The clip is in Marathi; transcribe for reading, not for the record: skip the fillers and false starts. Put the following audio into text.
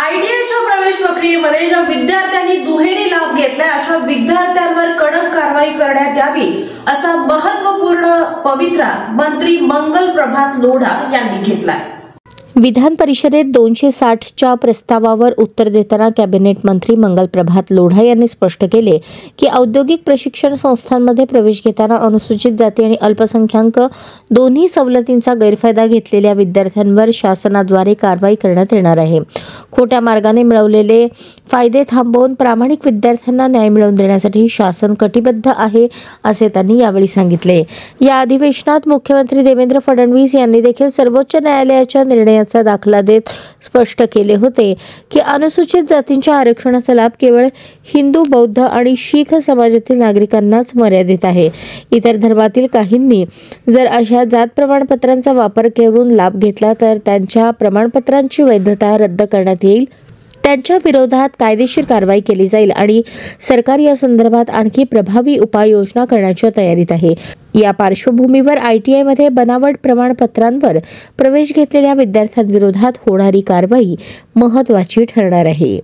आयटीआयच्या प्रवेश प्रक्रियेमध्ये ज्या विद्यार्थ्यांनी दुहेरी लाभ घेतलाय अशा विद्यार्थ्यांवर कडक कारवाई करण्यात यावी असा महत्वपूर्ण पवित्रा मंत्री मंगल प्रभात लोढा यांनी घेतलाय। विधान परिषदेत 260च्या प्रस्तावावर उत्तर देताना कॅबिनेट मंत्री मंगल प्रभात लोढा यांनी स्पष्ट केले की औद्योगिक प्रशिक्षण संस्थांमध्ये प्रवेश घेताना अनुसूचित जाती आणि अल्पसंख्याक दोन्ही सवलतींचा गैरफायदा घेतलेल्या विद्यार्थ्यांवर शासनाद्वारे कारवाई करण्यात येणार आहे। खोट्या मार्गाने मिळवलेले फायदे थांबवून प्रामाणिक विद्यार्थ्यांना न्याय मिळवून देण्यासाठी शासन कटिबद्ध आहे असे त्यांनी यावेळी सांगितले। या अधिवेशनात मुख्यमंत्री देवेंद्र फडणवीस यांनी देखील सर्वोच्च न्यायालयाच्या निर्णयाचा दाखला देत स्पष्ट केले होते की अनुसूचित जातींच्या आरक्षणाचा लाभ केवळ हिंदू, बौद्ध आणि शीख समाजातील नागरिकांनाच मर्यादित आहे। इतर धर्मातील काहींनी जर अशा जात प्रमाणपत्रांचा वापर करून लाभ घेतला तर त्यांच्या प्रमाणपत्रांची वैधता रद्द करण्यात येईल, त्यांच्या विरोधात कायदेशीर कारवाई केली जाईल आणि सरकार या संदर्भात आणखी प्रभावी उपाययोजना करण्याच्या तयारीत आहे। या पार्श्वभूमीवर आयटीआयमध्ये बनावट प्रमाणपत्रांवर प्रवेश घेतलेल्या विद्यार्थ्यांविरोधात होणारी कारवाई महत्त्वाची ठरणार आहे।